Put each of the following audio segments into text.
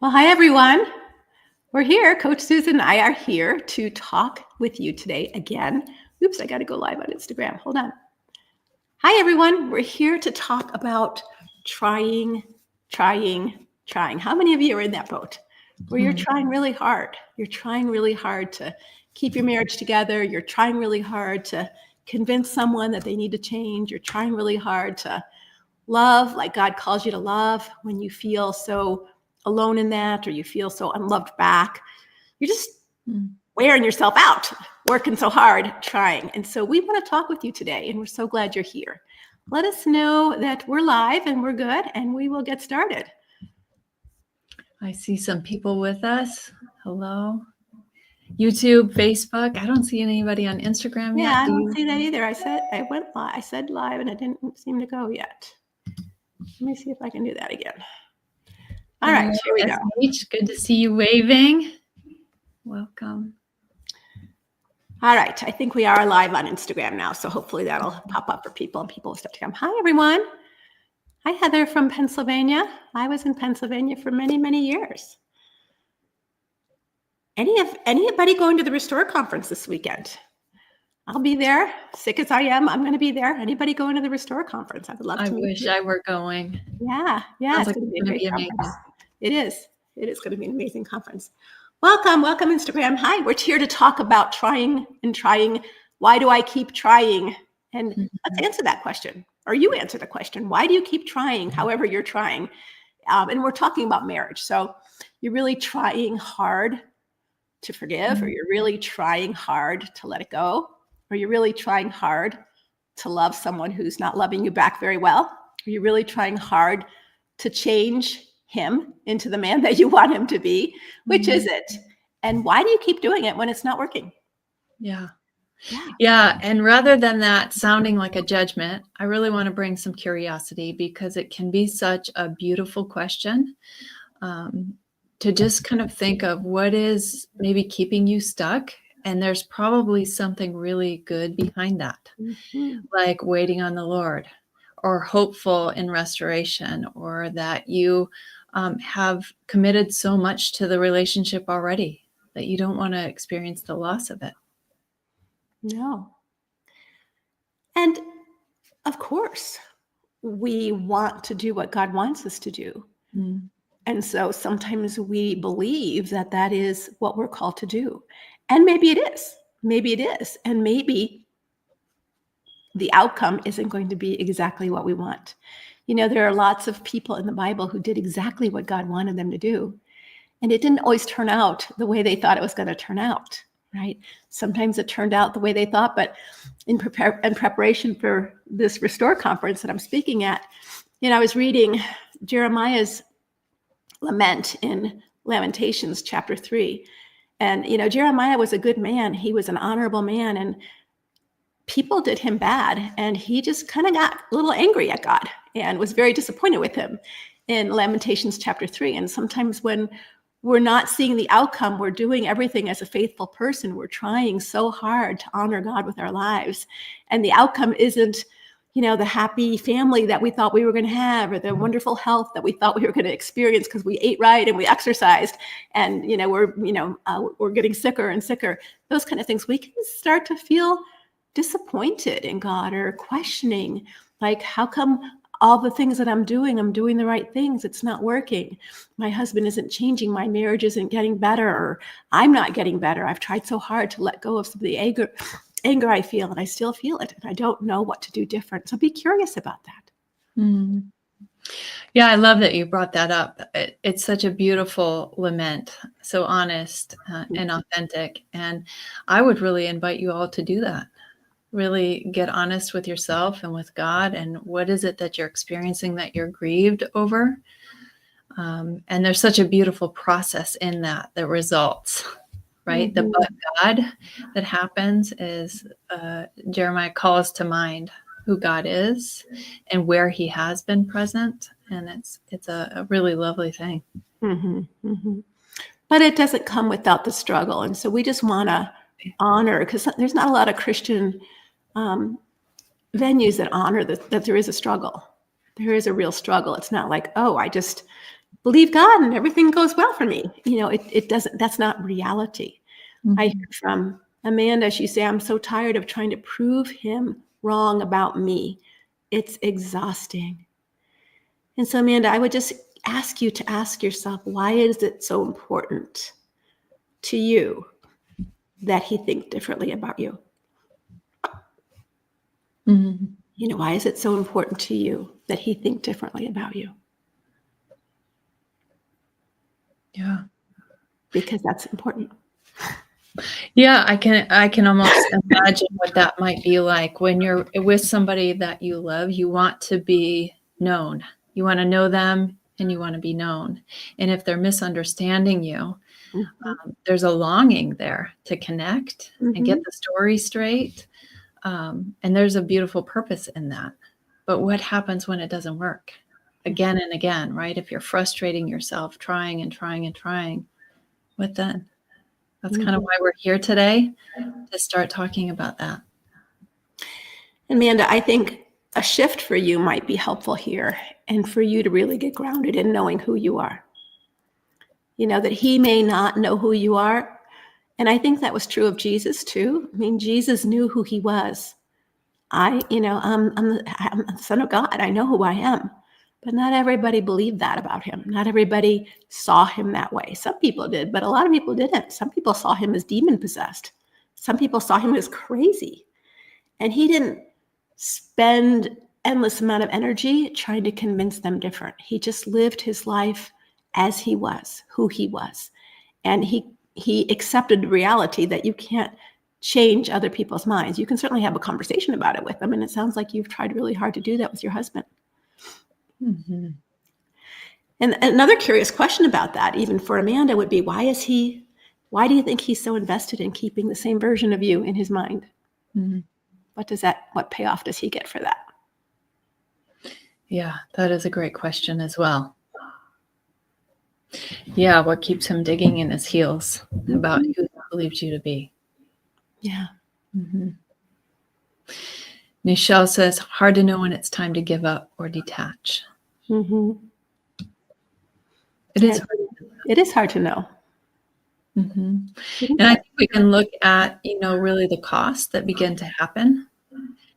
Well, hi, everyone. We're here. Coach Susan and I are here to talk with you today again. Oops, I got to go live on Instagram. Hold on. Hi, everyone. We're here to talk about trying. How many of you are in that boat where you're trying really hard? You're trying really hard to keep your marriage together. You're trying really hard to convince someone that they need to change. You're trying really hard to love like God calls you to love when you feel so alone in that, or you feel so unloved back. You're just wearing yourself out, working so hard, trying. And so we want to talk with you today, and we're so glad you're here. Let us know that we're live and we're good, and we will get started. I see some people with us. Hello. YouTube, Facebook. I don't see anybody on Instagram yet. Yeah, I don't see that either. I said live and it didn't seem to go yet. Let me see if I can do that again. All right, here we go. Good to see you waving. Welcome. All right, I think we are live on Instagram now, so hopefully that'll pop up for people and people will start to come. Hi, everyone. Hi, Heather from Pennsylvania. I was in Pennsylvania for many, many years. Anybody going to the Restore Conference this weekend? I'll be there. Sick as I am, I'm going to be there. Anybody going to the Restore Conference? I would love to. I wish I were going. Yeah, Sounds it's like going to be a great conference. amazing. It is. It is going to be an amazing conference. Welcome, Instagram. Hi, we're here to talk about trying. Why do I keep trying? And let's answer that question, or you answer the question. Why do you keep trying, however you're trying? And we're talking about marriage. So you're really trying hard to forgive, or you're really trying hard to let it go, or you're really trying hard to love someone who's not loving you back very well, or you're really trying hard to change him into the man that you want him to be. Which is it? And why do you keep doing it when it's not working? Yeah. And rather than that sounding like a judgment, I really want to bring some curiosity, because it can be such a beautiful question to just kind of think of what is maybe keeping you stuck. And there's probably something really good behind that, like waiting on the Lord, or hopeful in restoration, or that you have committed so much to the relationship already that you don't want to experience the loss of it. No. And of course, we want to do what God wants us to do. And so sometimes we believe that that is what we're called to do. And maybe it is. Maybe it is. And maybe the outcome isn't going to be exactly what we want. You know, there are lots of people in the Bible who did exactly what God wanted them to do. And it didn't always turn out the way they thought it was going to turn out, right? Sometimes it turned out the way they thought, but in preparation for this Restore Conference that I'm speaking at, I was reading Jeremiah's lament in Lamentations chapter 3. And, Jeremiah was a good man. He was an honorable man, and people did him bad. And he just kind of got a little angry at God and was very disappointed with him in Lamentations chapter 3. And sometimes when we're not seeing the outcome, we're doing everything as a faithful person. We're trying so hard to honor God with our lives. And the outcome isn't, the happy family that we thought we were going to have, or the wonderful health that we thought we were going to experience because we ate right and we exercised, and we're getting sicker and sicker. Those kind of things. We can start to feel disappointed in God, or questioning, like, how come all the things that I'm doing the right things? It's not working. My husband isn't changing. My marriage isn't getting better, or I'm not getting better. I've tried so hard to let go of some of the anger I feel, and I still feel it, and I don't know what to do different. So be curious about that. Yeah, I love that you brought that up. It's such a beautiful lament, so honest and authentic. And I would really invite you all to do that. Really get honest with yourself and with God, and what is it that you're experiencing that you're grieved over? And there's such a beautiful process in that results. Right? The but God that happens is Jeremiah calls to mind who God is and where he has been present. And it's a really lovely thing. But it doesn't come without the struggle. And so we just want to honor, because there's not a lot of Christian venues that honor that there is a struggle. There is a real struggle. It's not like, oh, I just believe God and everything goes well for me. It doesn't, that's not reality. I Mhm. heard from Amanda, she said, I'm so tired of trying to prove him wrong about me. It's exhausting. And so, Amanda, I would just ask you to ask yourself, why is it so important to you that he think differently about you? Mhm. Why is it so important to you that he think differently about you? Yeah. Because that's important. Yeah, I can almost imagine what that might be like when you're with somebody that you love. You want to be known. You want to know them and you want to be known. And if they're misunderstanding you, Mhm. there's a longing there to connect and get Mhm. the story straight. And there's a beautiful purpose in that. But what happens when it doesn't work? Again and again, right? If you're frustrating yourself, trying and trying and trying, what then? That's kind of Mhm. why we're here today, to start talking about that. Amanda, I think a shift for you might be helpful here, and for you to really get grounded in knowing who you are. That he may not know who you are. And I think that was true of Jesus too. I mean, Jesus knew who he was. I'm the Son of God. I know who I am. But not everybody believed that about him. Not everybody saw him that way. Some people did, but a lot of people didn't. Some people saw him as demon possessed. Some people saw him as crazy. And he didn't spend endless amount of energy trying to convince them different. He just lived his life as he was, who he was. And he accepted the reality that you can't change other people's minds. You can certainly have a conversation about it with them. And it sounds like you've tried really hard to do that with your husband. Mhm. And another curious question about that, even for Amanda, would be why do you think he's so invested in keeping the same version of you in his mind? Mhm. What payoff does he get for that? Yeah, that is a great question as well. Yeah, what keeps him digging in his heels about Mhm. who he believes you to be? Yeah. Mhm. Nichelle says, hard to know when it's time to give up or detach. Mm-hmm. It is Yeah, hard. it is hard to know. Mhm. It is And I hard. think we can look at, really the costs that begin to happen,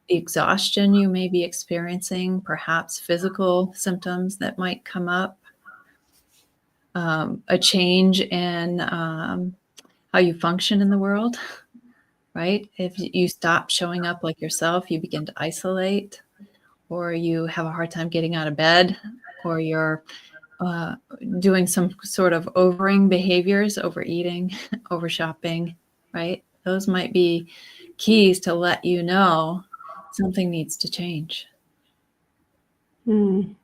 the exhaustion you may be experiencing, perhaps physical symptoms that might come up, a change in how you function in the world, right? If you stop showing up like yourself, you begin to isolate, or you have a hard time getting out of bed, or you're uh, doing some sort of overing behaviors, overeating, over shopping, right? Those might be keys to let you know something needs to change. Mm.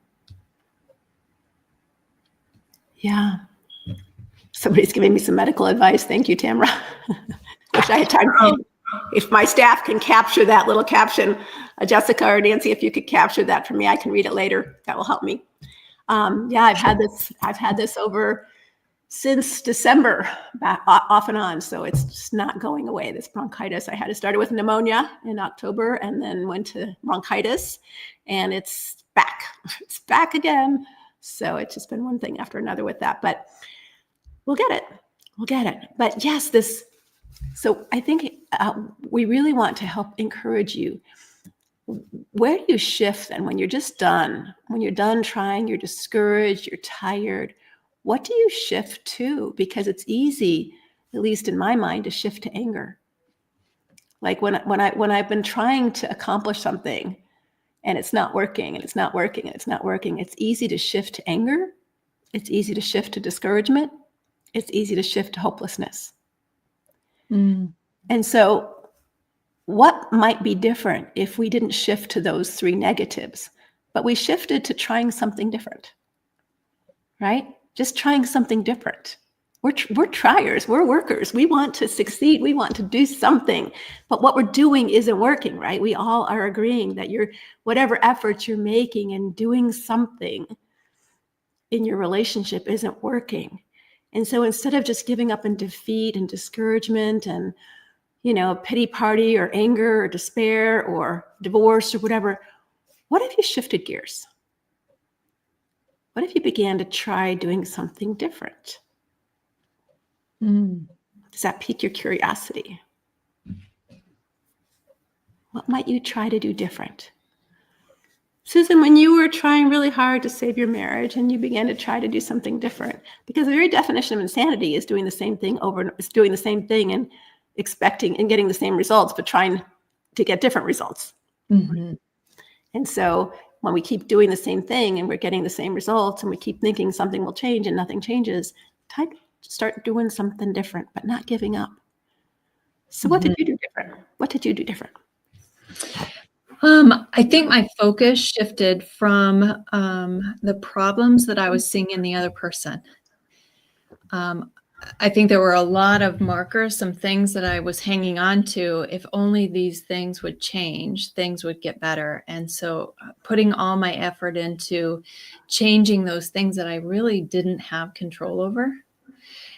Yeah. Somebody's giving me some medical advice. Thank you, Tamara. Wish I had time. If my staff can capture that little caption, Jessica or Nancy, if you could capture that for me, I can read it later. That will help me. Yeah, I've had this over since December, off and on. So it's just not going away. This bronchitis. I had it started with pneumonia in October and then went to bronchitis, and it's back. It's back again. So it's just been one thing after another with that. But we'll get it. We'll get it. But yes, so I think we really want to help encourage you. Where do you shift then when you're just done? When you're done trying, you're discouraged, you're tired. What do you shift to? Because it's easy, at least in my mind, to shift to anger. Like when I've been trying to accomplish something and it's not working and it's not working and it's not working, it's easy to shift to anger. It's easy to shift to discouragement. It's easy to shift to hopelessness. Mm. And so what might be different if we didn't shift to those three negatives, but we shifted to trying something different, right? Just trying something different. We're triers, we're workers. We want to succeed. We want to do something, but what we're doing isn't working, right? We all are agreeing that whatever efforts you're making and doing something in your relationship isn't working. And so instead of just giving up in defeat and discouragement and pity party or anger or despair or divorce or whatever, what if you shifted gears? What if you began to try doing something different? Mm. Does that pique your curiosity? What might you try to do different? Susan, when you were trying really hard to save your marriage and you began to try to do something different, because the very definition of insanity is doing the same thing and expecting and getting the same results, but trying to get different results. Mm-hmm. And so when we keep doing the same thing and we're getting the same results and we keep thinking something will change and nothing changes, time to start doing something different, but not giving up. So what did you do different? What did you do different? I think my focus shifted from the problems that I was seeing in the other person. I think there were a lot of markers, some things that I was hanging on to. If only these things would change, things would get better. And so putting all my effort into changing those things that I really didn't have control over.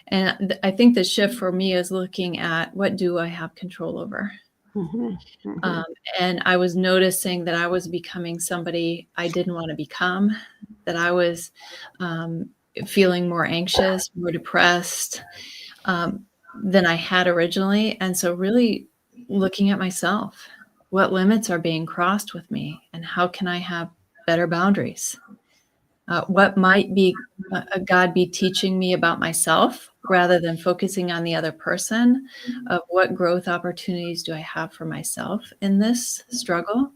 And I think the shift for me is looking at what do I have control over? Mm-hmm. Mm-hmm. And I was noticing that I was becoming somebody I didn't want to become, that I was feeling more anxious, more depressed than I had originally. And so really looking at myself, what limits are being crossed with me and how can I have better boundaries? What might be God be teaching me about myself rather than focusing on the other person, of what growth opportunities do I have for myself in this struggle?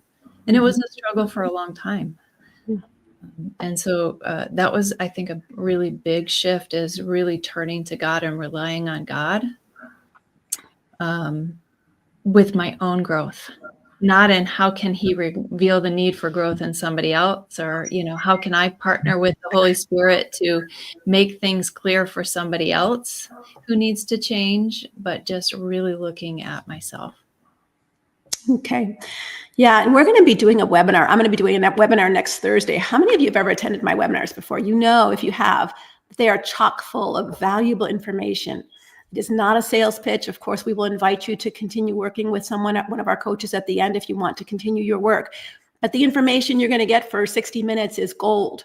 And it was a struggle for a long time. And so that was, I think, a really big shift, is really turning to God and relying on God with my own growth. Not in how can he reveal the need for growth in somebody else, or, how can I partner with the Holy Spirit to make things clear for somebody else who needs to change, but just really looking at myself. Okay. Yeah. And we're going to be doing a webinar. I'm going to be doing a webinar next Thursday. How many of you have ever attended my webinars before? If you have, they are chock full of valuable information. It is not a sales pitch. Of course, we will invite you to continue working with one of our coaches at the end if you want to continue your work. But the information you're going to get for 60 minutes is gold.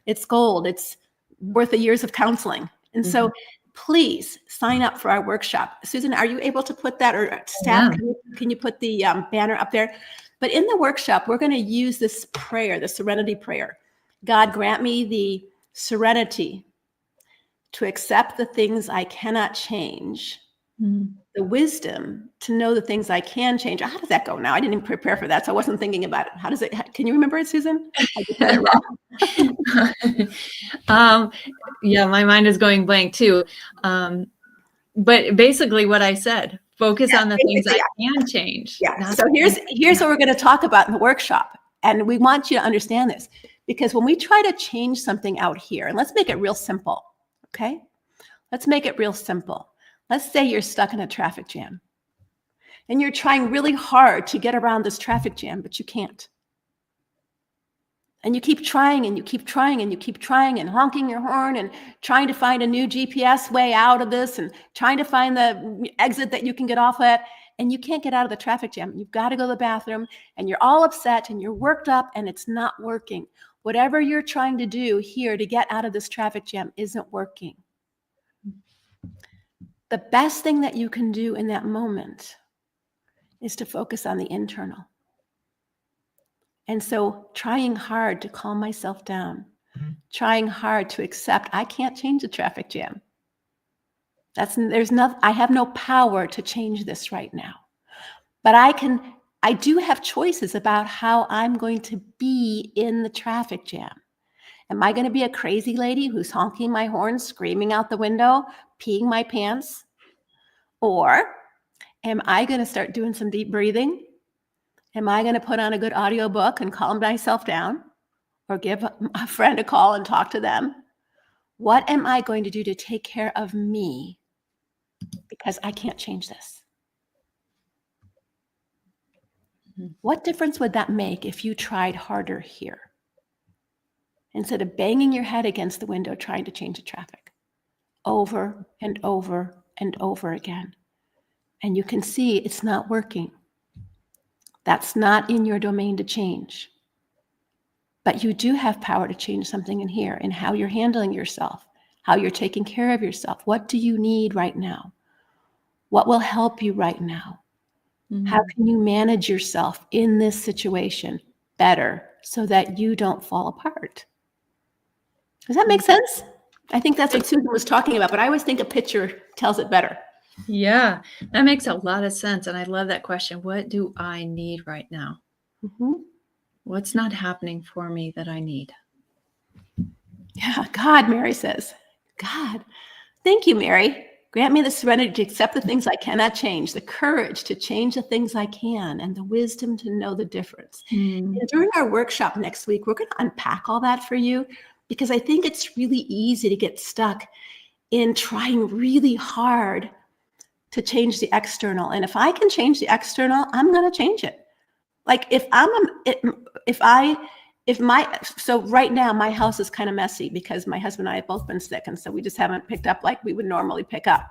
It's gold. It's worth a year's of counseling. And so please sign up for our workshop. Susan, are you able to put that, or staff, can you put the banner up there? But in the workshop, we're going to use this prayer, the serenity prayer. God, grant me the serenity to accept the things I cannot change, the wisdom to know the things I can change. How does that go now? I didn't even prepare for that, so I wasn't thinking about it. Can you remember it, Susan? I just said it wrong. Yeah, my mind is going blank too. But basically what I said, focus on the things I can change. Yeah. So here's what we're going to talk about in the workshop. And we want you to understand this, because when we try to change something out here, and let's make it real simple. Okay. Let's make it real simple. Let's say you're stuck in a traffic jam and you're trying really hard to get around this traffic jam, but you can't. And you keep trying and you keep trying and you keep trying and honking your horn and trying to find a new GPS way out of this and trying to find the exit that you can get off at, and you can't get out of the traffic jam. You've got to go to the bathroom and you're all upset and you're worked up and it's not working. Whatever you're trying to do here to get out of this traffic jam isn't working. The best thing that you can do in that moment is to focus on the internal. And so trying hard to calm myself down, trying hard to accept I can't change the traffic jam. I have no power to change this right now. But I do have choices about how I'm going to be in the traffic jam. Am I going to be a crazy lady who's honking my horn, screaming out the window, peeing my pants? Or am I going to start doing some deep breathing? Am I going to put on a good audiobook and calm myself down, or give a friend a call and talk to them? What am I going to do to take care of me? Because I can't change this. What difference would that make if you tried harder here, instead of banging your head against the window trying to change the traffic over and over and over again? And you can see it's not working. That's not in your domain to change. But you do have power to change something in here, in how you're handling yourself, how you're taking care of yourself. What do you need right now? What will help you right now? How can you manage yourself in this situation better so that you don't fall apart? Does that make sense? I think that's what Susan was talking about, but I always think a picture tells it better. Yeah, that makes a lot of sense. And I love that question. What do I need right now? Mhm. What's not happening for me that I need? Yeah, God, Mary says. God, thank you, Mary. Grant me the serenity to accept the things I cannot change, the courage to change the things I can, and the wisdom to know the difference. Mm. And during our workshop next week, we're going to unpack all that for you, because I think it's really easy to get stuck in trying really hard to change the external. And if I can change the external, I'm going to change it. Like so right now my house is kind of messy because my husband and I have both been sick. And so we just haven't picked up like we would normally pick up.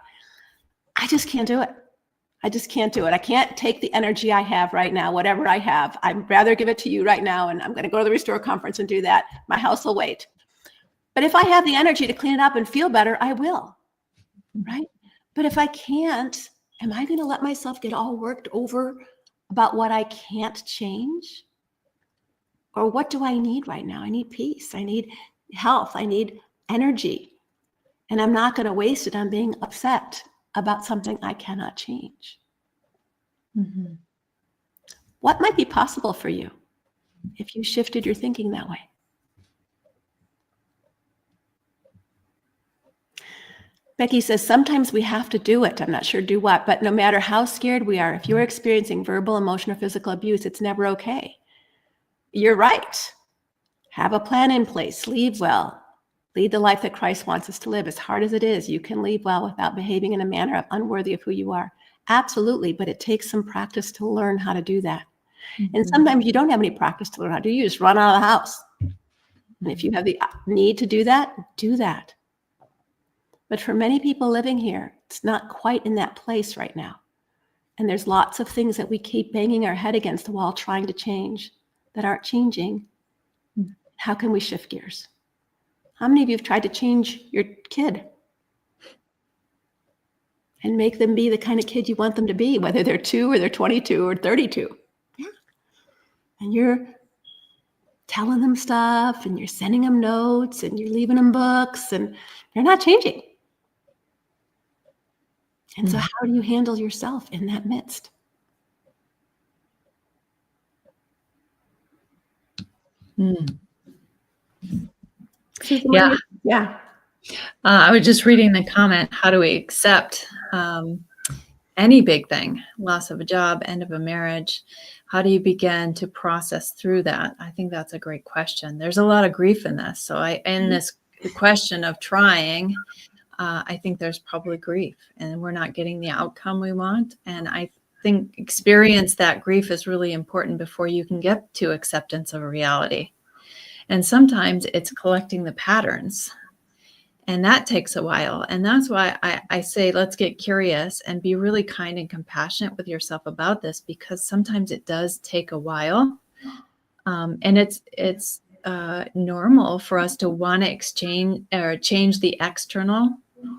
I just can't do it. I just can't do it. I can't take the energy I have right now, whatever I have. I'd rather give it to you right now. And I'm going to go to the Restore conference and do that. My house will wait. But if I have the energy to clean it up and feel better, I will. Right? But if I can't, am I going to let myself get all worked over about what I can't change? Or what do I need right now? I need peace. I need health. I need energy. And I'm not going to waste it on being upset about something I cannot change. Mm-hmm. What might be possible for you if you shifted your thinking that way? Becky says, sometimes we have to do it. I'm not sure do what, but no matter how scared we are, if you're experiencing verbal, emotional, or physical abuse, it's never okay. You're right. Have a plan in place. Leave well. Lead the life that Christ wants us to live. As hard as it is, you can leave well without behaving in a manner unworthy of who you are. Absolutely, but it takes some practice to learn how to do that. Mm-hmm. And sometimes you don't have any practice to learn how to do. You just run out of the house. And if you have the need to do that, do that. But for many people living here, it's not quite in that place right now. And there's lots of things that we keep banging our head against the wall trying to change that aren't changing. How can we shift gears? How many of you have tried to change your kid and make them be the kind of kid you want them to be, whether they're 2 or they're 22 or 32? Yeah. And you're telling them stuff and you're sending them notes and you're leaving them books and they're not changing. And so how do you handle yourself in that midst? Mm. Susan, Yeah. Yeah. I was just reading the comment, how do we accept any big thing, loss of a job, end of a marriage? How do you begin to process through that? I think that's a great question. There's a lot of grief in this. So in this question of trying, I think there's probably grief and we're not getting the outcome we want. And I think experience that grief is really important before you can get to acceptance of a reality. And sometimes it's collecting the patterns. And that takes a while. And that's why I say, let's get curious and be really kind and compassionate with yourself about this, because sometimes it does take a while. And it's normal for us to want to exchange or change the external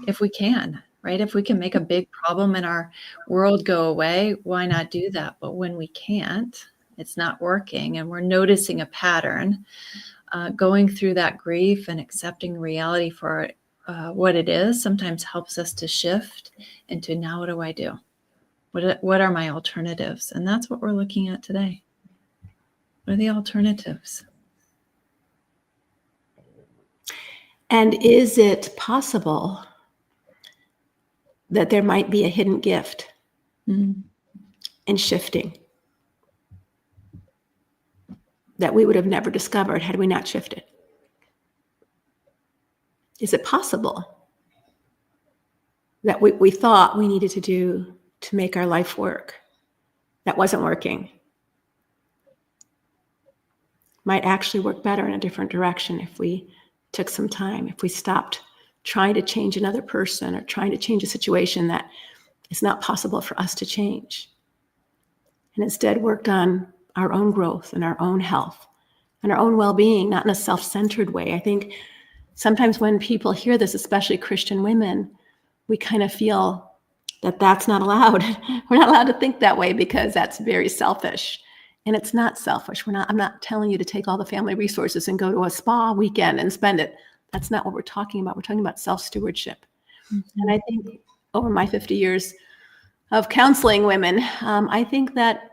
if we can, right? If we can make a big problem in our world go away, why not do that? But when we can't, it's not working and we're noticing a pattern, going through that grief and accepting reality for what it is sometimes helps us to shift into, now what do I do? What are my alternatives? And that's what we're looking at today. What are the alternatives? And is it possible that there might be a hidden gift in shifting that we would have never discovered had we not shifted? Is it possible that we thought we needed to do to make our life work that wasn't working might actually work better in a different direction if we took some time, if we stopped trying to change another person or trying to change a situation that is not possible for us to change, and instead worked on our own growth and our own health and our own well-being, not in a self-centered way. I think sometimes when people hear this, especially Christian women, we kind of feel that that's not allowed. We're not allowed to think that way because that's very selfish. And it's not selfish. I'm not telling you to take all the family resources and go to a spa weekend and spend it. That's not what we're talking about. We're talking about self-stewardship. And I think over my 50 years of counseling women, I think that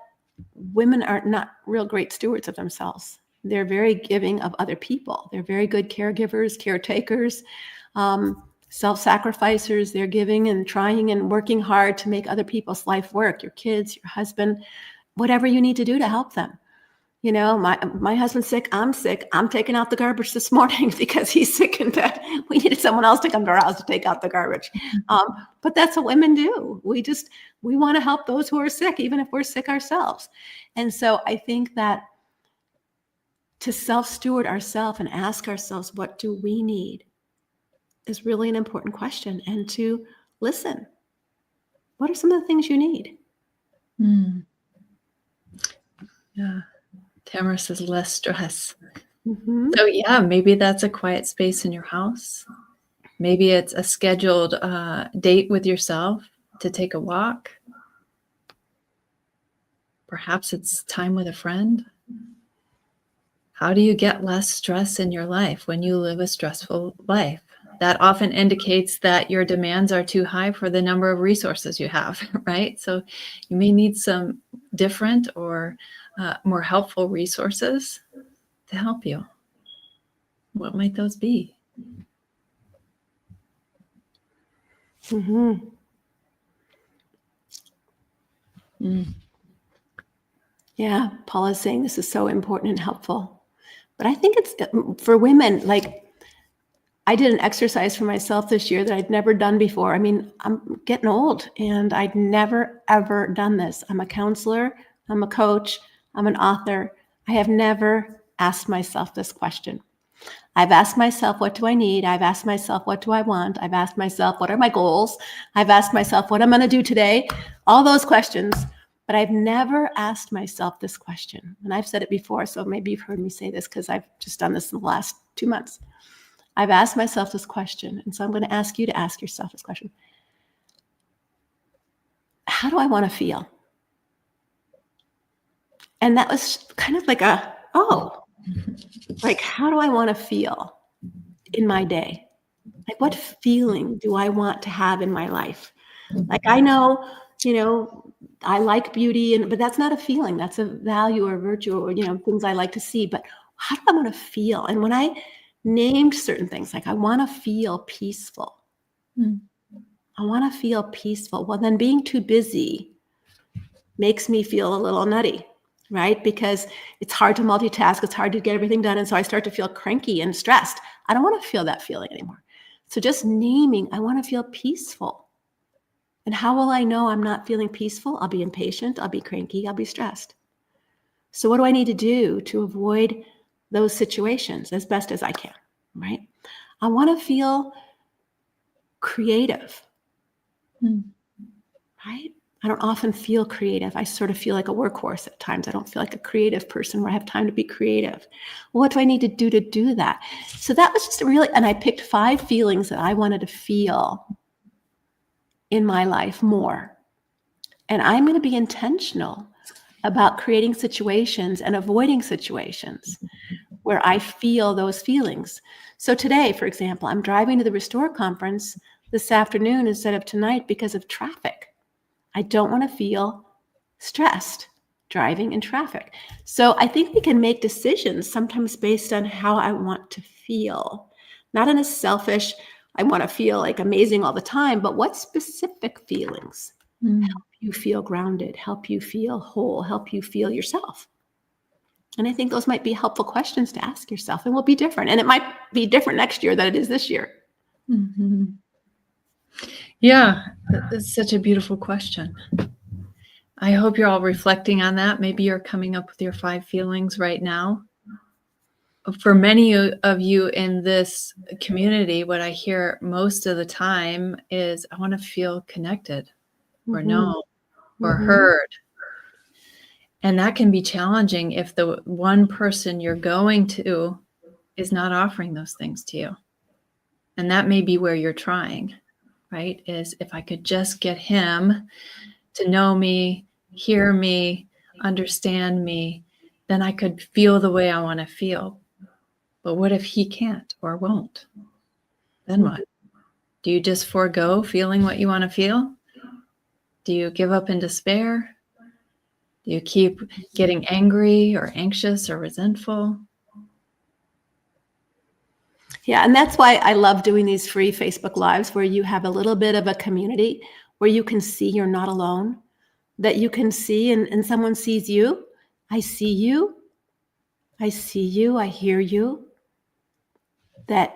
women are not real great stewards of themselves. They're very giving of other people. They're very good caregivers, caretakers, self-sacrificers. They're giving and trying and working hard to make other people's life work, your kids, your husband, whatever you need to do to help them. You know, my husband's sick. I'm sick. I'm taking out the garbage this morning because he's sick in bed. We needed someone else to come to our house to take out the garbage. But that's what women do. We want to help those who are sick, even if we're sick ourselves. And so I think that to self-steward ourselves and ask ourselves, what do we need, is really an important question. And to listen. What are some of the things you need? Yeah. Tamara says less stress. Mm-hmm. So yeah, maybe that's a quiet space in your house. Maybe it's a scheduled date with yourself to take a walk. Perhaps it's time with a friend. How do you get less stress in your life when you live a stressful life? That often indicates that your demands are too high for the number of resources you have, right? So you may need some different or more helpful resources to help you. What might those be? Mm-hmm. Yeah, Paula's saying this is so important and helpful. But I think it's for women, like I did an exercise for myself this year that I'd never done before. I mean, I'm getting old and I'd never, ever done this. I'm a counselor, I'm a coach, I'm an author. I have never asked myself this question. I've asked myself, what do I need? I've asked myself, what do I want? I've asked myself, what are my goals? I've asked myself, what I'm going to do today? All those questions. But I've never asked myself this question. And I've said it before, so maybe you've heard me say this because I've just done this in the last 2 months. I've asked myself this question. And so I'm going to ask you to ask yourself this question. How do I want to feel? And that was kind of like like, how do I want to feel in my day? Like, what feeling do I want to have in my life? Like, I know, I like beauty, but that's not a feeling. That's a value or virtue or, things I like to see. But how do I want to feel? And when I named certain things, like I want to feel peaceful. I want to feel peaceful. Well, then being too busy makes me feel a little nutty, right? Because it's hard to multitask. It's hard to get everything done. And so I start to feel cranky and stressed. I don't want to feel that feeling anymore. So just naming, I want to feel peaceful. And how will I know I'm not feeling peaceful? I'll be impatient. I'll be cranky. I'll be stressed. So what do I need to do to avoid those situations as best as I can, right? I want to feel creative, right? I don't often feel creative. I sort of feel like a workhorse at times. I don't feel like a creative person where I have time to be creative. Well, what do I need to do that? So that was just and I picked 5 feelings that I wanted to feel in my life more. And I'm going to be intentional about creating situations and avoiding situations where I feel those feelings. So today, for example, I'm driving to the Restore conference this afternoon instead of tonight because of traffic. I don't want to feel stressed driving in traffic. So I think we can make decisions sometimes based on how I want to feel, not in a selfish, I want to feel like amazing all the time, but what specific feelings help you feel grounded, help you feel whole, help you feel yourself? And I think those might be helpful questions to ask yourself, and will be different. And it might be different next year than it is this year. Mm-hmm. Yeah, that's such a beautiful question. I hope you're all reflecting on that. Maybe you're coming up with your 5 feelings right now. For many of you in this community, what I hear most of the time is, I want to feel connected or known or heard. And that can be challenging if the one person you're going to is not offering those things to you. And that may be where you're trying, right? Is if I could just get him to know me, hear me, understand me, then I could feel the way I want to feel. But what if he can't or won't? Then what? Do you just forego feeling what you want to feel? Do you give up in despair? Do you keep getting angry or anxious or resentful? Yeah, and that's why I love doing these free Facebook Lives where you have a little bit of a community where you can see you're not alone, that you can see and someone sees you. I see you. I see you. I hear you. That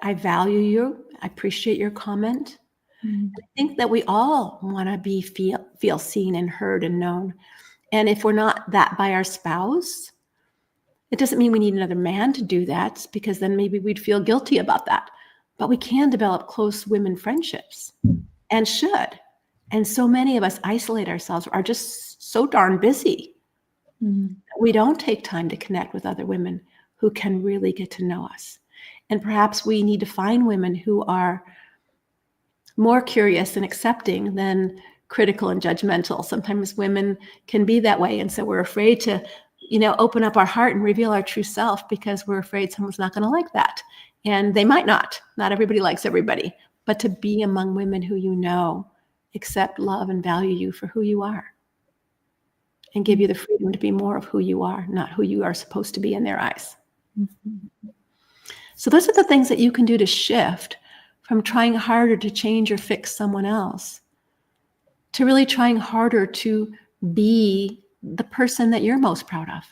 I value you. I appreciate your comment. Mm. I think that we all want to feel seen and heard and known. And if we're not that by our spouse, it doesn't mean we need another man to do that, because then maybe we'd feel guilty about that. But we can develop close women friendships, and should. And so many of us isolate ourselves, are just so darn busy. We don't take time to connect with other women who can really get to know us. And perhaps we need to find women who are more curious and accepting than critical and judgmental. Sometimes women can be that way. And so we're afraid to, open up our heart and reveal our true self because we're afraid someone's not going to like that. And they might not. Not everybody likes everybody. But to be among women who accept, love, and value you for who you are, and give you the freedom to be more of who you are, not who you are supposed to be in their eyes. Mm-hmm. So those are the things that you can do to shift from trying harder to change or fix someone else to really trying harder to be the person that you're most proud of.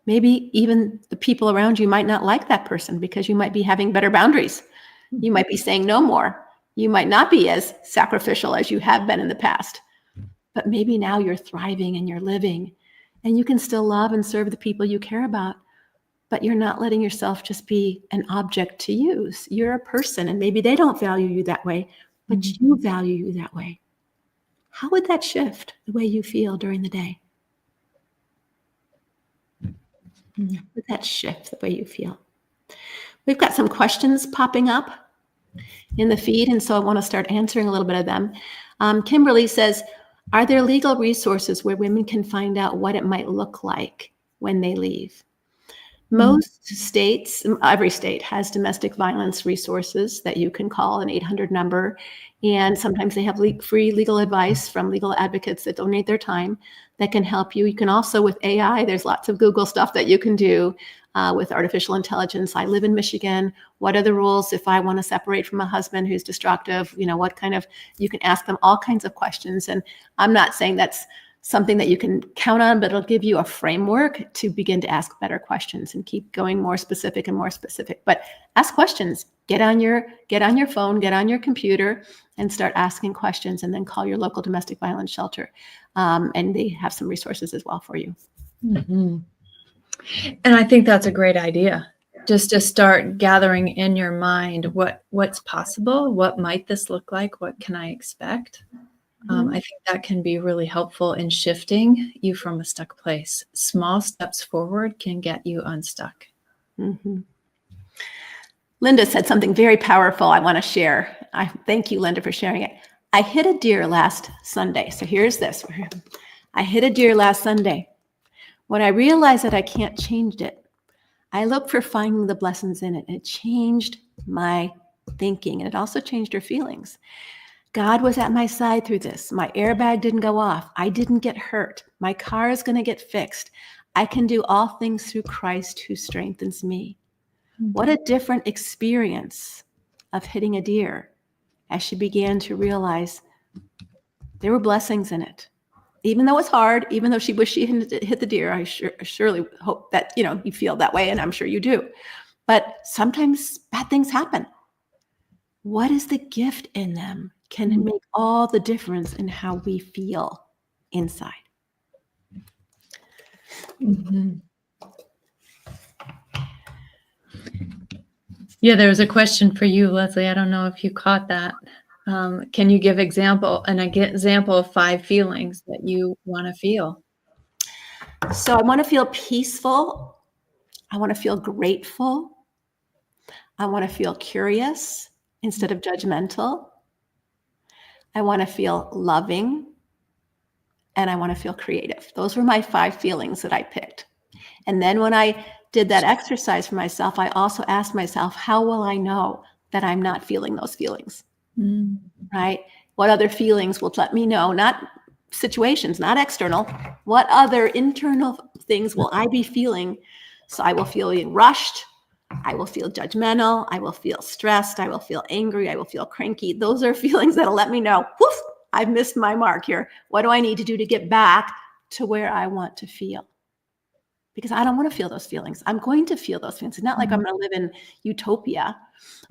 Maybe even the people around you might not like that person because you might be having better boundaries. You might be saying no more. You might not be as sacrificial as you have been in the past. But maybe now you're thriving and you're living, and you can still love and serve the people you care about, but you're not letting yourself just be an object to use. You're a person, and maybe they don't value you that way, but you value you that way. How would that shift the way you feel during the day? How would that shift the way you feel? We've got some questions popping up in the feed, and so I want to start answering a little bit of them. Kimberly says, are there legal resources where women can find out what it might look like when they leave? Most states, every state has domestic violence resources that you can call, an 800 number. And sometimes they have free legal advice from legal advocates that donate their time that can help you. You can also, with AI, there's lots of Google stuff that you can do with artificial intelligence. I live in Michigan. What are the rules if I want to separate from a husband who's destructive? You can ask them all kinds of questions. And I'm not saying that's something that you can count on, but it'll give you a framework to begin to ask better questions and keep going more specific and more specific. But ask questions. Get on your phone, get on your computer, and start asking questions, and then call your local domestic violence shelter. And they have some resources as well for you. Mm-hmm. And I think that's a great idea. Just to start gathering in your mind what's possible, what might this look like, what can I expect? I think that can be really helpful in shifting you from a stuck place. Small steps forward can get you unstuck. Mm-hmm. Linda said something very powerful I want to share. I thank you, Linda, for sharing it. I hit a deer last Sunday. So here's this. I hit a deer last Sunday. When I realized that I can't change it, I looked for finding the blessings in it. It changed my thinking, and it also changed her feelings. God was at my side through this. My airbag didn't go off. I didn't get hurt. My car is going to get fixed. I can do all things through Christ who strengthens me. What a different experience of hitting a deer as she began to realize there were blessings in it. Even though it's hard, even though she wished she hadn't hit the deer, I surely hope that you feel that way, and I'm sure you do. But sometimes bad things happen. What is the gift in them can make all the difference in how we feel inside. Mm-hmm. Yeah, there was a question for you, Leslie. I don't know if you caught that. Can you give an example of 5 feelings that you want to feel? So I want to feel peaceful. I want to feel grateful. I want to feel curious instead of judgmental. I want to feel loving. And I want to feel creative. Those were my 5 feelings that I picked. And then when I did that exercise for myself, I also asked myself, how will I know that I'm not feeling those feelings? Right? What other feelings will let me know? Not situations, not external. What other internal things will I be feeling? So I will feel rushed. I will feel judgmental. I will feel stressed. I will feel angry. I will feel cranky. Those are feelings that'll let me know, whoof, I've missed my mark here. What do I need to do to get back to where I want to feel? Because I don't want to feel those feelings. I'm going to feel those feelings. It's not like I'm going to live in utopia,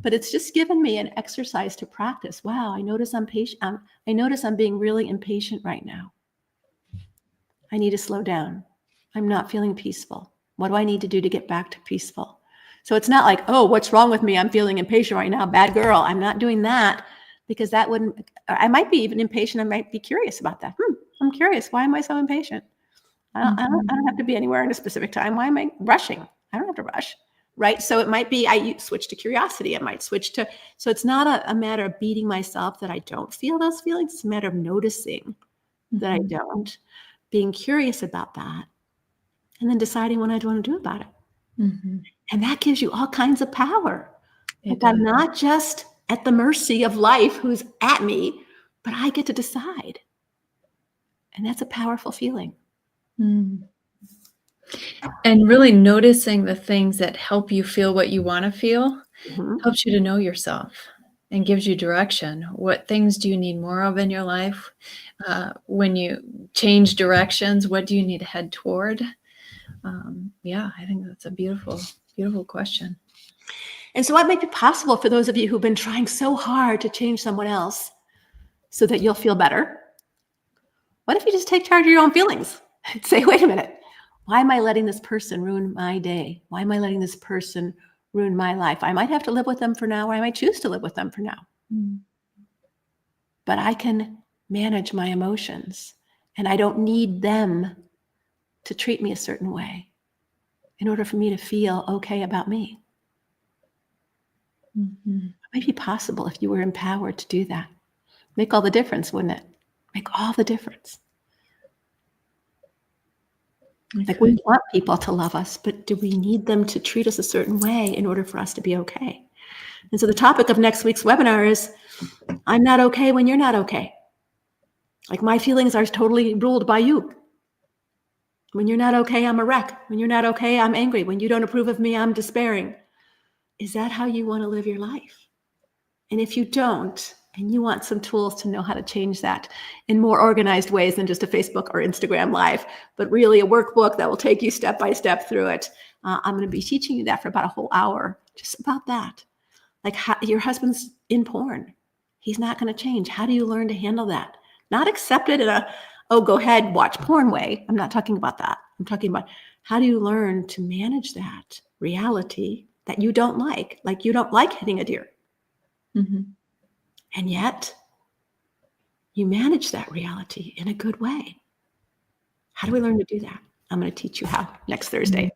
but it's just given me an exercise to practice. Wow, I notice I'm patient. I notice I'm being really impatient right now. I need to slow down. I'm not feeling peaceful. What do I need to do to get back to peaceful? So it's not like, oh, what's wrong with me? I'm feeling impatient right now. Bad girl. I'm not doing that, because that wouldn't, I might be even impatient. I might be curious about that. I'm curious. Why am I so impatient? I don't have to be anywhere in a specific time. Why am I rushing? I don't have to rush. Right. So it might be I switch to curiosity. I might switch to, so it's not a matter of beating myself that I don't feel those feelings. It's a matter of noticing that I don't, being curious about that, and then deciding what I want to do about it. And that gives you all kinds of power. Like I'm not just at the mercy of life who's at me, but I get to decide. And that's a powerful feeling. And really noticing the things that help you feel what you want to feel helps you to know yourself and gives you direction. What things do you need more of in your life? When you change directions, what do you need to head toward? I think that's a beautiful, beautiful question. And so what might be possible for those of you who've been trying so hard to change someone else so that you'll feel better? What if you just take charge of your own feelings and say, wait a minute, why am I letting this person ruin my day? Why am I letting this person ruin my life? I might have to live with them for now, or I might choose to live with them for now. But I can manage my emotions, and I don't need them to treat me a certain way in order for me to feel okay about me. It might be possible if you were empowered to do that. Make all the difference, wouldn't it? Make all the difference. Like we want people to love us, but do we need them to treat us a certain way in order for us to be okay? And so the topic of next week's webinar is, I'm not okay when you're not okay. Like my feelings are totally ruled by you. When you're not okay, I'm a wreck. When you're not okay, I'm angry. When you don't approve of me, I'm despairing. Is that how you want to live your life? And if you don't, and you want some tools to know how to change that in more organized ways than just a Facebook or Instagram Live, but really a workbook that will take you step by step through it, I'm going to be teaching you that for about a whole hour, just about that. Like your husband's in porn. He's not going to change. How do you learn to handle that? Not accept it in a, oh, go ahead, watch porn way. I'm not talking about that. I'm talking about how do you learn to manage that reality that you don't like you don't like hitting a deer. And yet you manage that reality in a good way. How do we learn to do that? I'm going to teach you how next Thursday.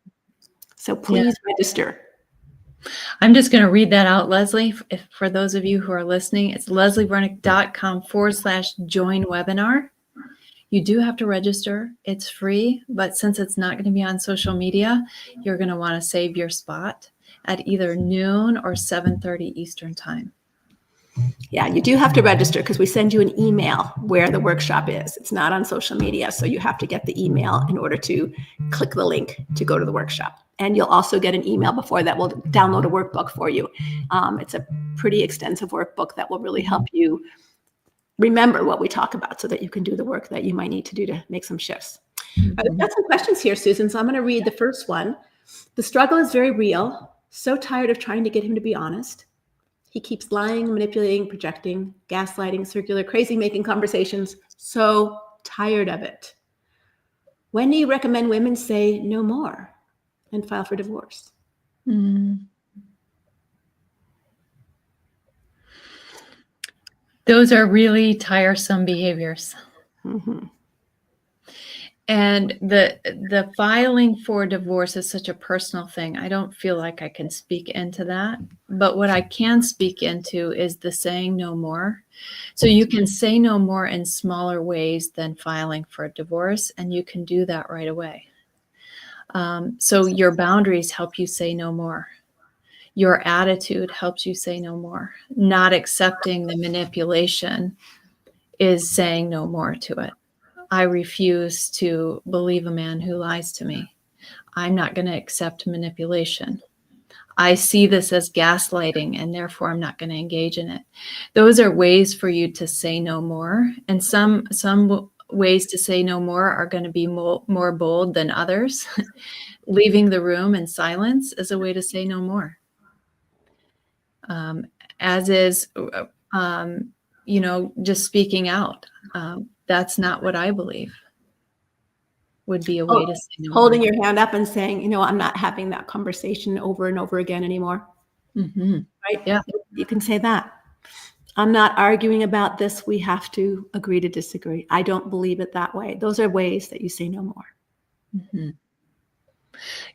So please register. I'm just going to read that out, Leslie. For those of you who are listening, it's leslievernick.com/join webinar. You do have to register. It's free, but since it's not going to be on social media, you're going to want to save your spot at either noon or 7:30 Eastern time. Yeah, you do have to register because we send you an email where the workshop is. It's not on social media, so you have to get the email in order to click the link to go to the workshop. And you'll also get an email before that will download a workbook for you. It's a pretty extensive workbook that will really help you remember what we talk about so that you can do the work that you might need to do to make some shifts. I've got some questions here, Susan, so I'm going to read the first one. The struggle is very real. So tired of trying to get him to be honest. He keeps lying, manipulating, projecting, gaslighting, circular, crazy-making conversations. So tired of it. When do you recommend women say no more and file for divorce? Those are really tiresome behaviors. And the filing for divorce is such a personal thing. I don't feel like I can speak into that. But what I can speak into is the saying no more. So you can say no more in smaller ways than filing for a divorce, and you can do that right away. So your boundaries help you say no more. Your attitude helps you say no more. Not accepting the manipulation is saying no more to it. I refuse to believe a man who lies to me. I'm not going to accept manipulation. I see this as gaslighting, and therefore I'm not going to engage in it. Those are ways for you to say no more. And some ways to say no more are going to be more bold than others. Leaving the room in silence is a way to say no more. As is, just speaking out. That's not what I believe would be a way to say no Holding more. your hand up and saying, I'm not having that conversation over and over again anymore. Mm-hmm. Right? Yeah. You can say that. I'm not arguing about this. We have to agree to disagree. I don't believe it that way. Those are ways that you say no more. Mm-hmm.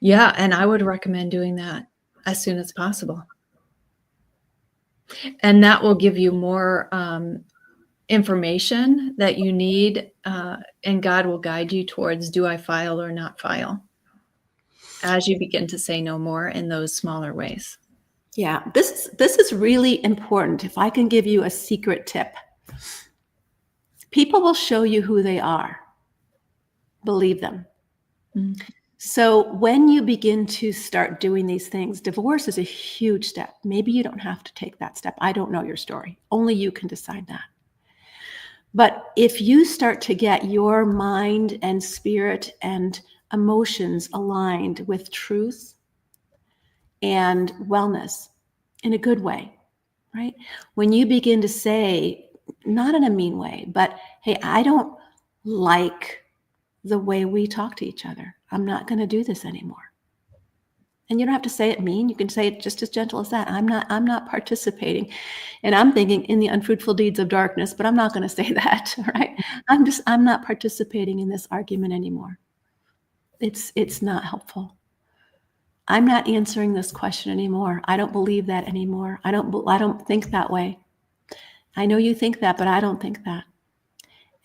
Yeah, and I would recommend doing that as soon as possible. And that will give you more information that you need, and God will guide you towards, do I file or not file, as you begin to say no more in those smaller ways. Yeah, this is really important. If I can give you a secret tip, people will show you who they are. Believe them. Mm-hmm. So when you begin to start doing these things, divorce is a huge step. Maybe you don't have to take that step. I don't know your story. Only you can decide that. But if you start to get your mind and spirit and emotions aligned with truth and wellness in a good way, right? When you begin to say, not in a mean way, but, hey, I don't like the way we talk to each other. I'm not going to do this anymore. And you don't have to say it mean. You can say it just as gentle as that. I'm not participating. And I'm thinking in the unfruitful deeds of darkness, but I'm not going to say that, right? I'm not participating in this argument anymore. It's not helpful. I'm not answering this question anymore. I don't believe that anymore. I don't think that way. I know you think that, but I don't think that.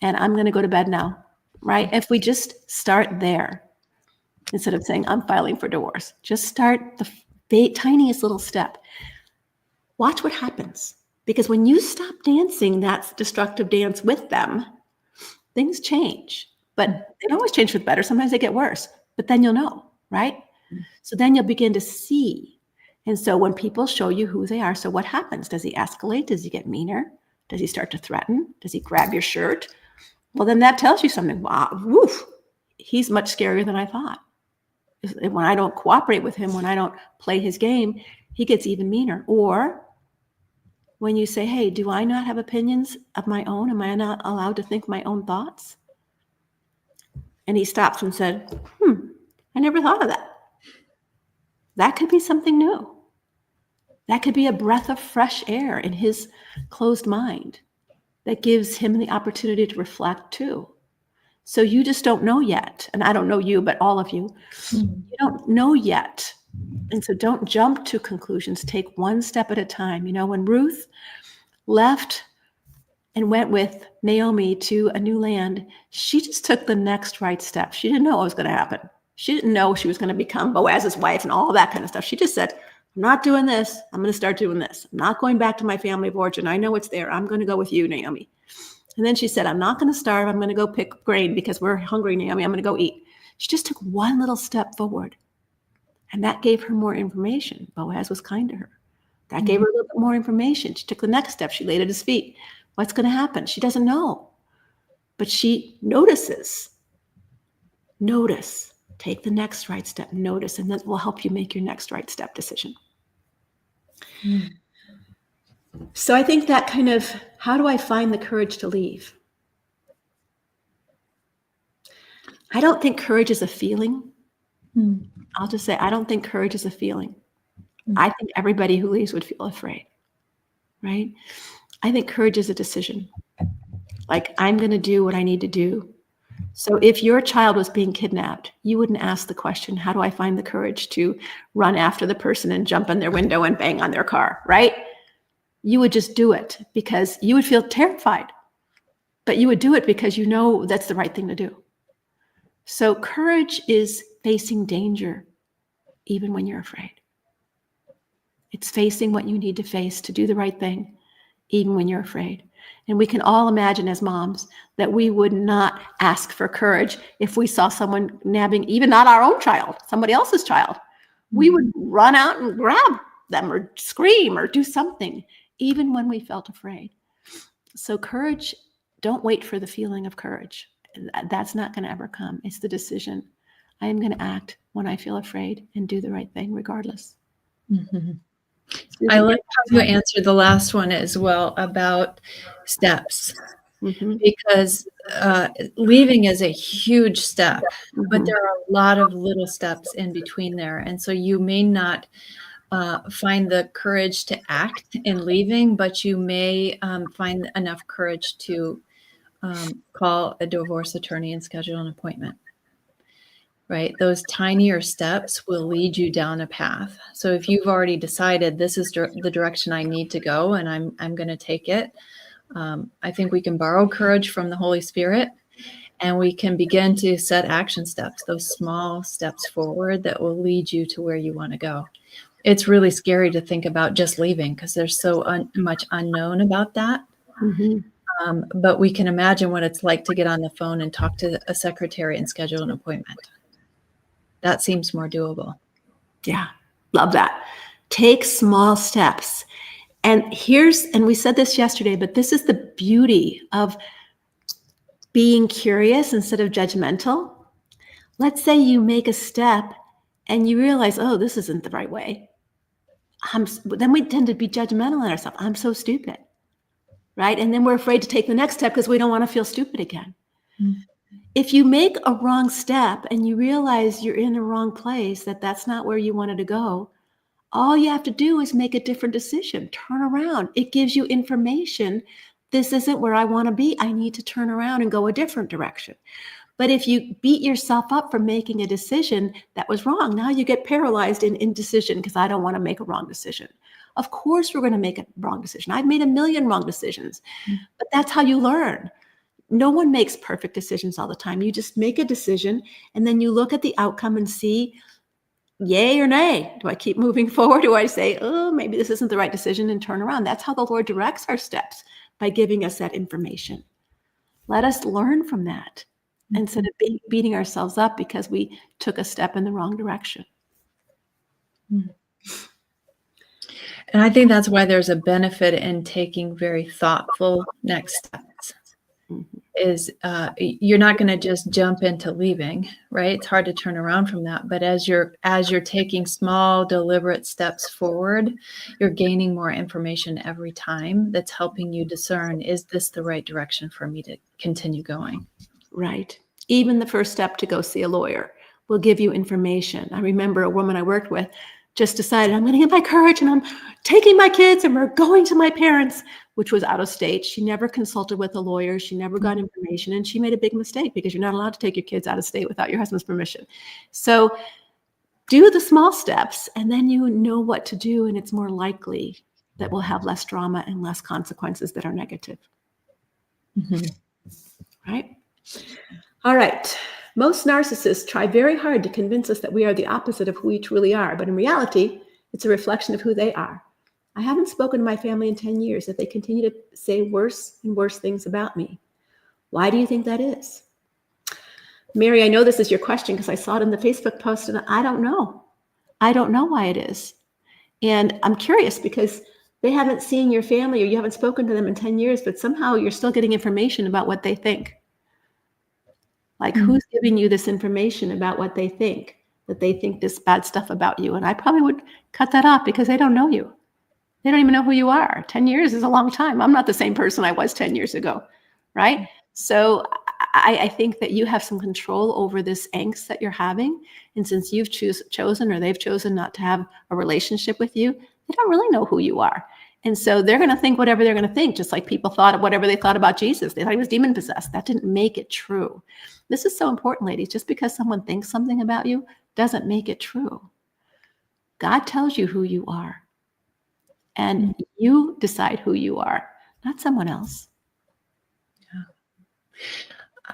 And I'm going to go to bed now, right? If we just start there, instead of saying, I'm filing for divorce, just start the tiniest little step. Watch what happens. Because when you stop dancing that destructive dance with them, things change. But they don't always change for the better. Sometimes they get worse. But then you'll know, right? So then you'll begin to see. And so when people show you who they are, so what happens? Does he escalate? Does he get meaner? Does he start to threaten? Does he grab your shirt? Well, then that tells you something. Wow, woof, he's much scarier than I thought. When I don't cooperate with him, when I don't play his game, he gets even meaner. Or when you say, hey, do I not have opinions of my own? Am I not allowed to think my own thoughts? And he stops and said, I never thought of that. That could be something new. That could be a breath of fresh air in his closed mind that gives him the opportunity to reflect too. So you just don't know yet. And I don't know you, but all of you, you don't know yet. And so don't jump to conclusions. Take one step at a time. When Ruth left and went with Naomi to a new land, she just took the next right step. She didn't know what was going to happen. She didn't know she was going to become Boaz's wife and all that kind of stuff. She just said, I'm not doing this. I'm going to start doing this. I'm not going back to my family of origin. I know it's there. I'm going to go with you, Naomi. And then she said, I'm not going to starve. I'm going to go pick grain because we're hungry, Naomi. I'm going to go eat. She just took one little step forward. And that gave her more information. Boaz was kind to her. That gave her a little bit more information. She took the next step. She laid at his feet. What's going to happen? She doesn't know. But she notices. Notice. Take the next right step. Notice. And that will help you make your next right step decision. So I think that kind of, how do I find the courage to leave? I don't think courage is a feeling. I'll just say, I don't think courage is a feeling. I think everybody who leaves would feel afraid, right? I think courage is a decision. Like, I'm going to do what I need to do So if your child was being kidnapped, you wouldn't ask the question, how do I find the courage to run after the person and jump in their window and bang on their car, right? You would just do it because you would feel terrified, but you would do it because you know that's the right thing to do. So courage is facing danger even when you're afraid. It's facing what you need to face to do the right thing, even when you're afraid. And we can all imagine as moms that we would not ask for courage if we saw someone nabbing, even not our own child, somebody else's child. We would run out and grab them or scream or do something, even when we felt afraid. So courage, don't wait for the feeling of courage. That's not going to ever come. It's the decision. I am going to act when I feel afraid and do the right thing regardless. Mm-hmm. I like how you answered the last one as well about steps, because leaving is a huge step, but there are a lot of little steps in between there. And so you may not find the courage to act in leaving, but you may find enough courage to call a divorce attorney and schedule an appointment. Right? Those tinier steps will lead you down a path. So if you've already decided this is the direction I need to go and I'm going to take it, I think we can borrow courage from the Holy Spirit, and we can begin to set action steps, those small steps forward that will lead you to where you want to go. It's really scary to think about just leaving because there's so much unknown about that. But we can imagine what it's like to get on the phone and talk to a secretary and schedule an appointment. That seems more doable. Yeah, love that. Take small steps. And we said this yesterday, but this is the beauty of being curious instead of judgmental. Let's say you make a step and you realize, oh, this isn't the right way. Then we tend to be judgmental on ourselves. I'm so stupid, right? And then we're afraid to take the next step because we don't want to feel stupid again. If you make a wrong step and you realize you're in a wrong place, that's not where you wanted to go, all you have to do is make a different decision. Turn around. It gives you information. This isn't where I want to be. I need to turn around and go a different direction. But if you beat yourself up for making a decision that was wrong, now you get paralyzed in indecision because I don't want to make a wrong decision. Of course, we're going to make a wrong decision. I've made a million wrong decisions, but that's how you learn. No one makes perfect decisions all the time. You just make a decision and then you look at the outcome and see yay or nay. Do I keep moving forward? Do I say, oh, maybe this isn't the right decision and turn around? That's how the Lord directs our steps, by giving us that information. Let us learn from that instead of beating ourselves up because we took a step in the wrong direction. And I think that's why there's a benefit in taking very thoughtful next steps. Is you're not going to just jump into leaving, right? It's hard to turn around from that. But as you're taking small, deliberate steps forward, you're gaining more information every time that's helping you discern, is this the right direction for me to continue going? Right. Even the first step to go see a lawyer will give you information. I remember a woman I worked with just decided, I'm going to get my courage and I'm taking my kids and we're going to my parents, which was out of state. She never consulted with a lawyer. She never got information, and she made a big mistake because you're not allowed to take your kids out of state without your husband's permission. So do the small steps and then you know what to do, and it's more likely that we'll have less drama and less consequences that are negative. Right? All right. Most narcissists try very hard to convince us that we are the opposite of who we truly are, but in reality, it's a reflection of who they are. I haven't spoken to my family in 10 years, yet they continue to say worse and worse things about me. Why do you think that is? Mary, I know this is your question because I saw it in the Facebook post, and I don't know. I don't know why it is. And I'm curious because they haven't seen your family or you haven't spoken to them in 10 years, but somehow you're still getting information about what they think. Like, who's giving you this information about what they think, that they think this bad stuff about you? And I probably would cut that off because they don't know you. They don't even know who you are. 10 years is a long time. I'm not the same person I was 10 years ago, right? So I think that you have some control over this angst that you're having. And since you've chosen or they've chosen not to have a relationship with you, they don't really know who you are. And so they're going to think whatever they're going to think, just like people thought whatever they thought about Jesus. They thought he was demon possessed. That didn't make it true. This is so important, ladies. Just because someone thinks something about you doesn't make it true. God tells you who you are. And you decide who you are, not someone else.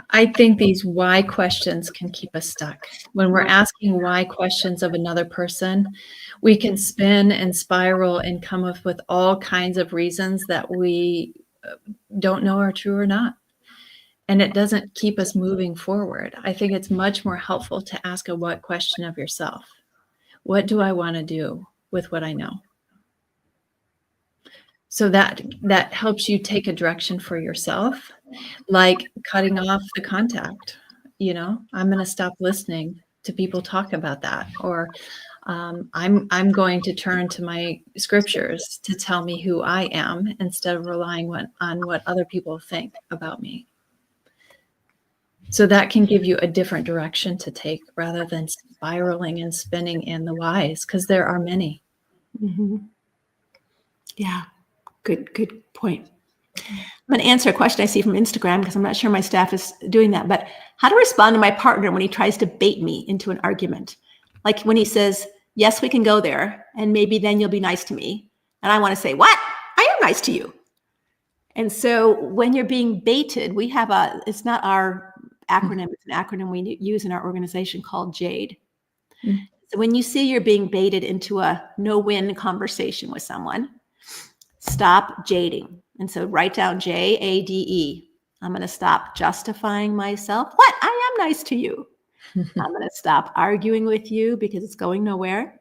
I think these why questions can keep us stuck. When we're asking why questions of another person, we can spin and spiral and come up with all kinds of reasons that we don't know are true or not. And it doesn't keep us moving forward. I think it's much more helpful to ask a what question of yourself. What do I want to do with what I know? So that helps you take a direction for yourself, like cutting off the contact. I'm going to stop listening to people talk about that, or I'm going to turn to my scriptures to tell me who I am instead of relying on what other people think about me. So that can give you a different direction to take rather than spiraling and spinning in the whys, because there are many. Mm-hmm. Yeah. Good point. I'm going to answer a question I see from Instagram because I'm not sure my staff is doing that, but how to respond to my partner when he tries to bait me into an argument. Like when he says, yes, we can go there, and maybe then you'll be nice to me. And I want to say, what? I am nice to you. And so when you're being baited, we have it's not our acronym, it's an acronym we use in our organization called JADE. So when you see you're being baited into a no-win conversation with someone, stop jading. And so write down JADE. I'm going to stop justifying myself. What? I am nice to you. I'm going to stop arguing with you because it's going nowhere.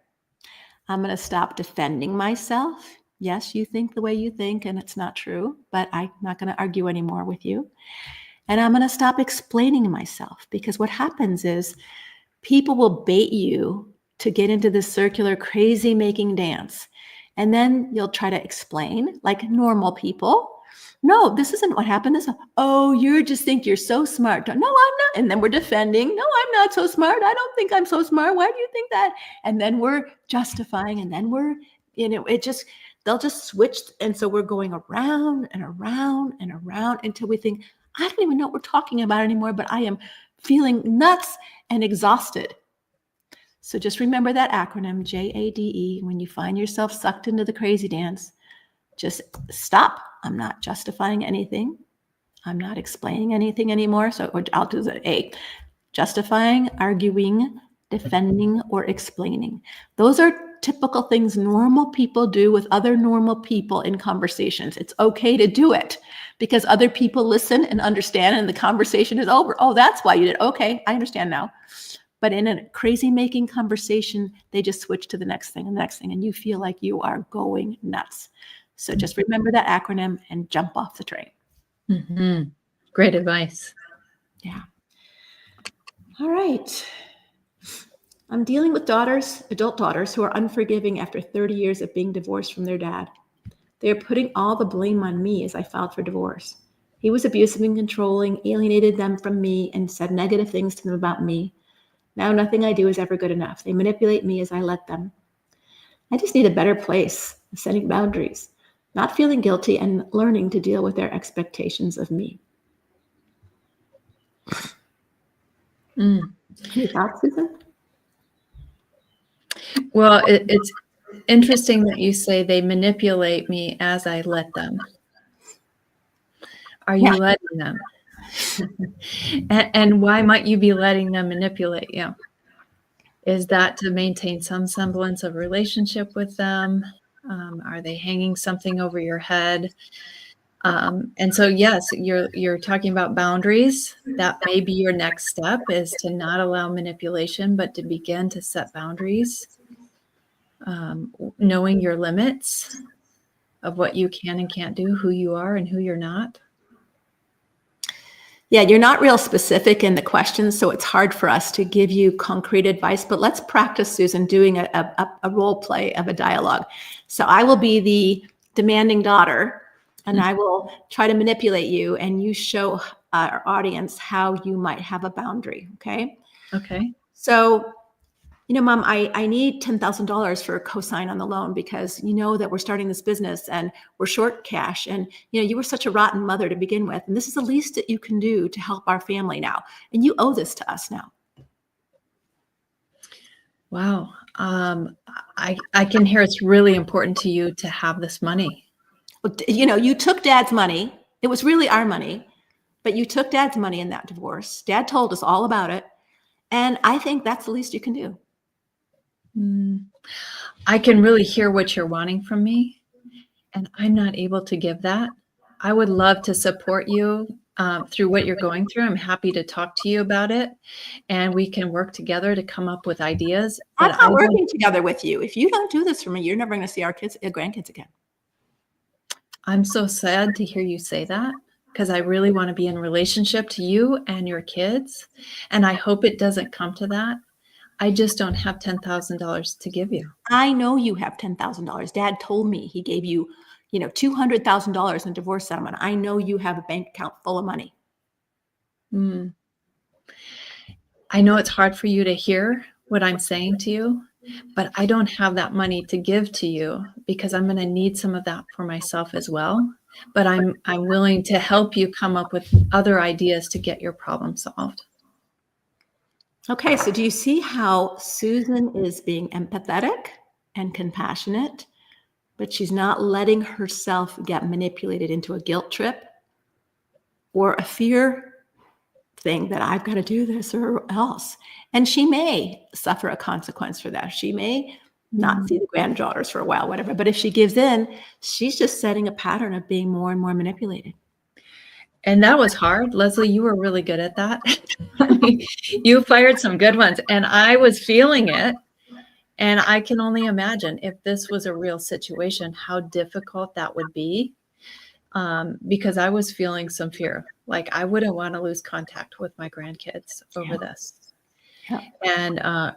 I'm going to stop defending myself. Yes, you think the way you think and it's not true, but I'm not going to argue anymore with you. And I'm going to stop explaining myself, because what happens is people will bait you to get into this circular crazy making dance. And then you'll try to explain like normal people. No, this isn't what happened. Oh, you just think you're so smart. No, I'm not. And then we're defending. No, I'm not so smart. I don't think I'm so smart. Why do you think that? And then we're justifying. And then they'll just switch. And so we're going around and around and around until we think, I don't even know what we're talking about anymore, but I am feeling nuts and exhausted. So just remember that acronym, JADE. When you find yourself sucked into the crazy dance, just stop. I'm not justifying anything. I'm not explaining anything anymore. So I'll do the A. Justifying, arguing, defending, or explaining. Those are typical things normal people do with other normal people in conversations. It's okay to do it because other people listen and understand and the conversation is over. Oh, that's why you did. Okay, I understand now. But in a crazy making conversation, they just switch to the next thing and the next thing, and you feel like you are going nuts. So just remember that acronym and jump off the train. Mm-hmm. Great advice. Yeah. All right. I'm dealing with adult daughters who are unforgiving after 30 years of being divorced from their dad. They are putting all the blame on me as I filed for divorce. He was abusive and controlling, alienated them from me, and said negative things to them about me. Now nothing I do is ever good enough. They manipulate me as I let them. I just need a better place, setting boundaries, not feeling guilty, and learning to deal with their expectations of me. Any thoughts, Susan? Well, it's interesting that you say they manipulate me as I let them. Are you letting them? And why might you be letting them manipulate you? Is that to maintain some semblance of relationship with them? Are they hanging something over your head? And so, yes, you're talking about boundaries. That may be your next step, is to not allow manipulation, but to begin to set boundaries, knowing your limits of what you can and can't do, who you are and who you're not. Yeah, you're not real specific in the questions, so it's hard for us to give you concrete advice, but let's practice, Susan, doing a role play of a dialogue. So I will be the demanding daughter, and I will try to manipulate you, and you show our audience how you might have a boundary, okay? Okay. So Mom, I need $10,000 for a cosign on the loan because you know that we're starting this business and we're short cash. And, you were such a rotten mother to begin with. And this is the least that you can do to help our family now. And you owe this to us now. Wow. I can hear it's really important to you to have this money. You took Dad's money. It was really our money, but you took Dad's money in that divorce. Dad told us all about it. And I think that's the least you can do. I can really hear what you're wanting from me, and I'm not able to give that. I would love to support you through what you're going through. I'm happy to talk to you about it, and we can work together to come up with ideas. I'm But not working together with you. If you don't do this for me, you're never going to see our grandkids again. I'm so sad to hear you say that, because I really want to be in relationship to you and your kids, and I hope it doesn't come to that. I just don't have $10,000 to give you. I know you have $10,000. Dad told me he gave you, $200,000 in divorce settlement. I know you have a bank account full of money. I know it's hard for you to hear what I'm saying to you, but I don't have that money to give to you because I'm going to need some of that for myself as well. But I'm willing to help you come up with other ideas to get your problem solved. Okay, so do you see how Susan is being empathetic and compassionate, but she's not letting herself get manipulated into a guilt trip or a fear thing that I've got to do this or else. And she may suffer a consequence for that. She may not see the granddaughters for a while, whatever. But if she gives in, she's just setting a pattern of being more and more manipulated. And that was hard. Leslie, you were really good at that. You fired some good ones, and I was feeling it. And I can only imagine if this was a real situation, how difficult that would be. Because I was feeling some fear. Like I wouldn't want to lose contact with my grandkids over this. Yeah. And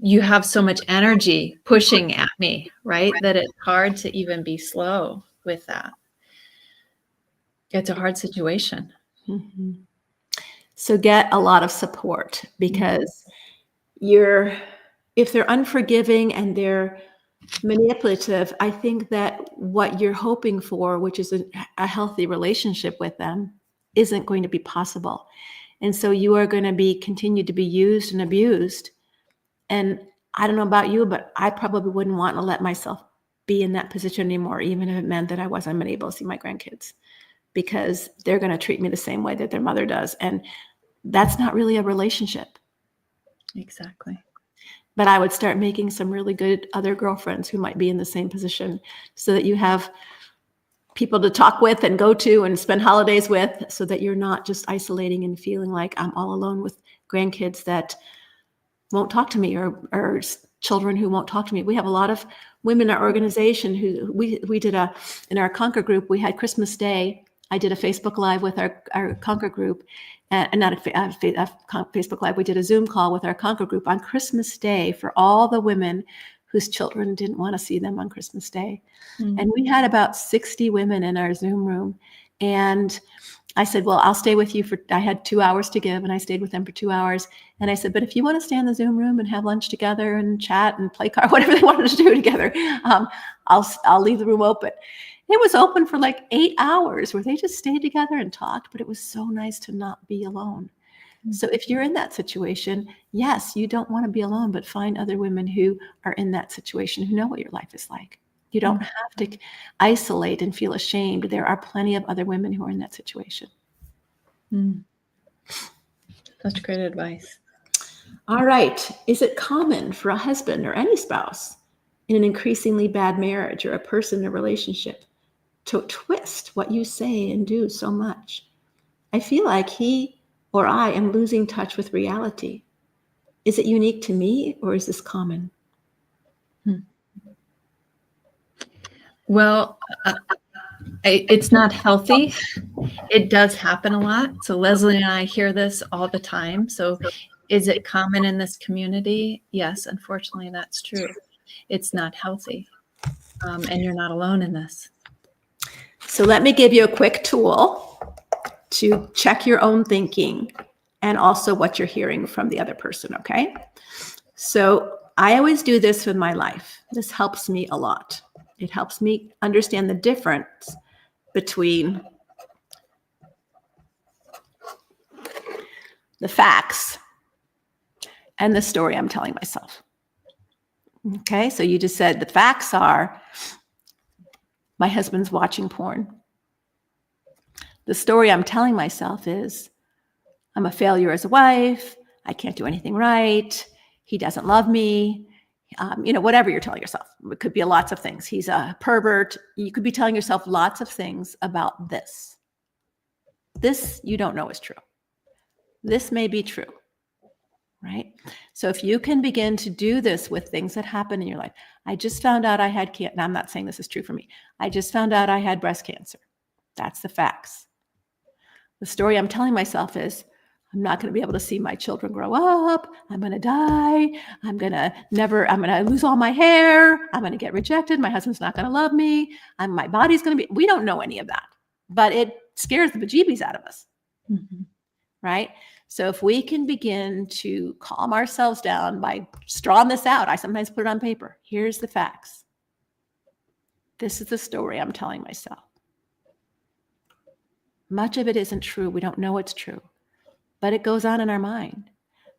you have so much energy pushing at me, right? That it's hard to even be slow with that. It's a hard situation. Mm-hmm. So get a lot of support because if they're unforgiving and they're manipulative, I think that what you're hoping for, which is a healthy relationship with them, isn't going to be possible. And so you are going to continue to be used and abused. And I don't know about you, but I probably wouldn't want to let myself be in that position anymore, even if it meant that I wasn't able to see my grandkids, because they're going to treat me the same way that their mother does. And that's not really a relationship. Exactly. But I would start making some really good other girlfriends who might be in the same position so that you have people to talk with and go to and spend holidays with, so that you're not just isolating and feeling like I'm all alone with grandkids that won't talk to me or children who won't talk to me. We have a lot of women in our organization who we did in our Conquer group, we had Christmas Day. I did a Facebook Live with our Conquer group, and not a Facebook Live. We did a Zoom call with our Conquer group on Christmas Day for all the women whose children didn't want to see them on Christmas Day. Mm-hmm. And we had about 60 women in our Zoom room. And I said, well, I'll stay with you I had 2 hours to give, and I stayed with them for 2 hours. And I said, but if you want to stay in the Zoom room and have lunch together and chat and play cards, whatever they wanted to do together, I'll leave the room open. It was open for like 8 hours where they just stayed together and talked, but it was so nice to not be alone. Mm-hmm. So if you're in that situation, yes, you don't want to be alone, but find other women who are in that situation, who know what your life is like. You don't have to isolate and feel ashamed. There are plenty of other women who are in that situation. Such great advice. All right. Is it common for a husband or any spouse in an increasingly bad marriage or a person in a relationship to twist what you say and do so much? I feel like he or I am losing touch with reality. Is it unique to me, or is this common? Well, it's not healthy. It does happen a lot. So Leslie and I hear this all the time. So is it common in this community? Yes, unfortunately, that's true. It's not healthy. And you're not alone in this. So let me give you a quick tool to check your own thinking and also what you're hearing from the other person, okay? So I always do this with my life. This helps me a lot. It helps me understand the difference between the facts and the story I'm telling myself. Okay, so you just said the facts are my husband's watching porn. The story I'm telling myself is I'm a failure as a wife. I can't do anything right. He doesn't love me. Whatever you're telling yourself. It could be lots of things. He's a pervert. You could be telling yourself lots of things about this. This you don't know is true. This may be true, right? So if you can begin to do this with things that happen in your life, I just found out I had cancer. I'm not saying this is true for me. I just found out I had breast cancer. That's the facts. The story I'm telling myself is I'm not going to be able to see my children grow up. I'm going to die. I'm going to lose all my hair. I'm going to get rejected. My husband's not going to love me. My body's going to be, we don't know any of that, but it scares the bejeebies out of us. Mm-hmm. Right? So if we can begin to calm ourselves down by drawing this out, I sometimes put it on paper. Here's the facts. This is the story I'm telling myself. Much of it isn't true. We don't know it's true, but it goes on in our mind.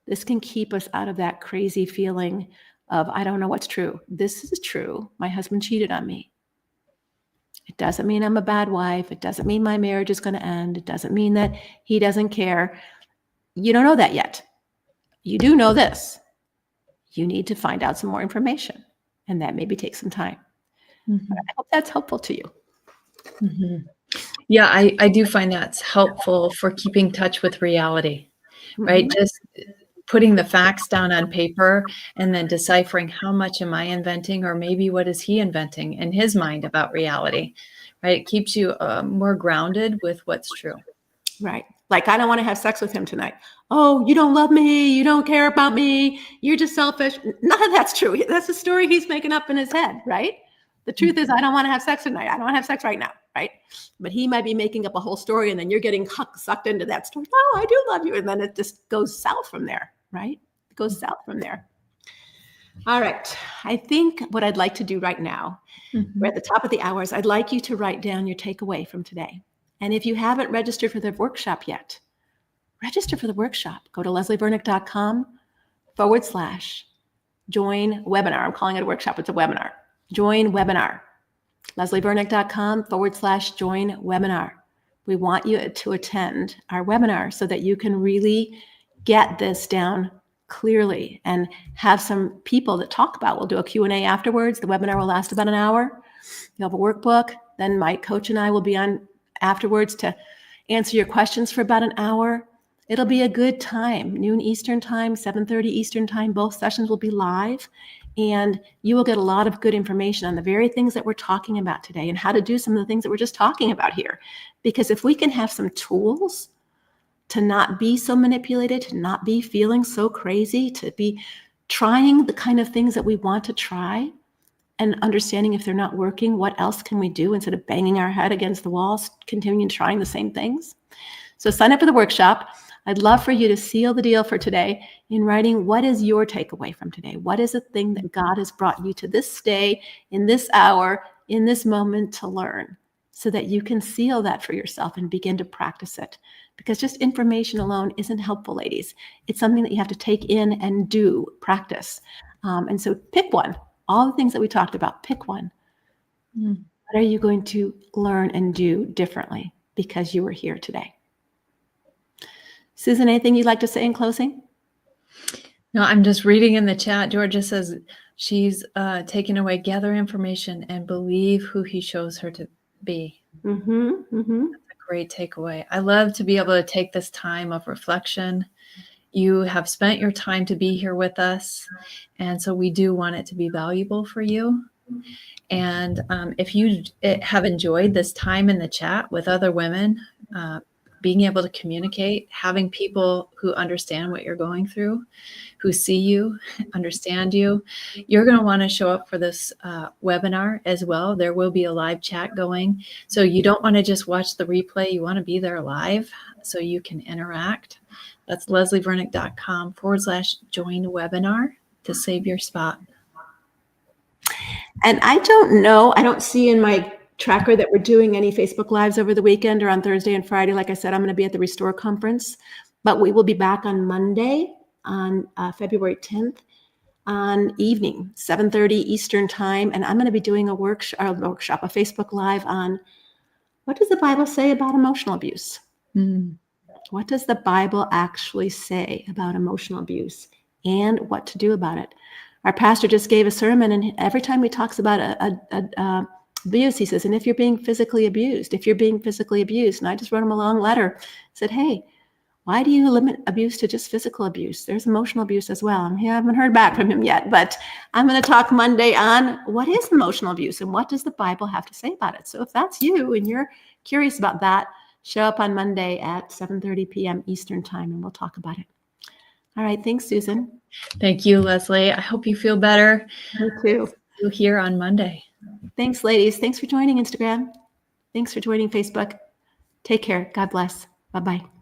This can keep us out of that crazy feeling of, I don't know what's true. This is true. My husband cheated on me. It doesn't mean I'm a bad wife. It doesn't mean my marriage is going to end. It doesn't mean that he doesn't care. You don't know that yet. You do know this. You need to find out some more information, and that maybe takes some time. Mm-hmm. I hope that's helpful to you. Mm-hmm. Yeah, I do find that's helpful for keeping touch with reality, right? Mm-hmm. Just putting the facts down on paper and then deciphering how much am I inventing, or maybe what is he inventing in his mind about reality, right? It keeps you more grounded with what's true. Right. Like, I don't want to have sex with him tonight. Oh, you don't love me. You don't care about me. You're just selfish. None of that's true. That's a story he's making up in his head, right? The truth is, I don't want to have sex tonight. I don't want to have sex right now, right? But he might be making up a whole story, and then you're getting sucked into that story. Oh, I do love you. And then it just goes south from there, right? It goes south from there. All right. I think what I'd like to do right now, we're at the top of the hours, I'd like you to write down your takeaway from today. And if you haven't registered for the workshop yet, register for the workshop. Go to leslievernick.com/join webinar. I'm calling it a workshop. It's a webinar. Join webinar. leslievernick.com/join webinar. We want you to attend our webinar so that you can really get this down clearly and have some people that talk about. We'll do a Q&A afterwards. The webinar will last about an hour. You'll have a workbook. Then my coach and I will be on afterwards to answer your questions for about an hour. It'll be a good time, noon Eastern time, 7:30 Eastern time. Both sessions will be live, and you will get a lot of good information on the very things that we're talking about today and how to do some of the things that we're just talking about here. Because if we can have some tools to not be so manipulated, to not be feeling so crazy, to be trying the kind of things that we want to try, and understanding if they're not working, what else can we do instead of banging our head against the walls, continuing trying the same things? So sign up for the workshop. I'd love for you to seal the deal for today in writing, what is your takeaway from today? What is the thing that God has brought you to this day, in this hour, in this moment to learn, so that you can seal that for yourself and begin to practice it? Because just information alone isn't helpful, ladies. It's something that you have to take in and do, practice. And so pick one. All the things that we talked about, pick one. What are you going to learn and do differently because you were here today? Susan, anything you'd like to say in closing? No, I'm just reading in the chat. Georgia says she's taken away, gather information and believe who he shows her to be. Mm-hmm, mm-hmm. That's a great takeaway. I love to be able to take this time of reflection. You have spent your time to be here with us, and so we do want it to be valuable for you. And if you have enjoyed this time in the chat with other women, being able to communicate, having people who understand what you're going through, who see you, understand you, you're going to want to show up for this webinar as well. There will be a live chat going. So you don't want to just watch the replay. You want to be there live so you can interact. That's leslievernick.com/join webinar to save your spot. And I don't know, I don't see in my tracker that we're doing any Facebook Lives over the weekend or on Thursday and Friday. Like I said, I'm going to be at the Restore Conference, but we will be back on Monday on February 10th on evening, 7:30 Eastern time. And I'm going to be doing a workshop, a Facebook Live on what does the Bible say about emotional abuse? What does the Bible actually say about emotional abuse and what to do about it? Our pastor just gave a sermon, and every time he talks about abuse, he says, and if you're being physically abused, and I just wrote him a long letter, said, hey, why do you limit abuse to just physical abuse? There's emotional abuse as well. I haven't heard back from him yet, but I'm going to talk Monday on what is emotional abuse and what does the Bible have to say about it. So if that's you and you're curious about that, show up on Monday at 7:30 p.m. Eastern time, and we'll talk about it. All right. Thanks, Susan. Thank you, Leslie. I hope you feel better. Me too. See you here on Monday. Thanks, ladies. Thanks for joining Instagram. Thanks for joining Facebook. Take care. God bless. Bye-bye.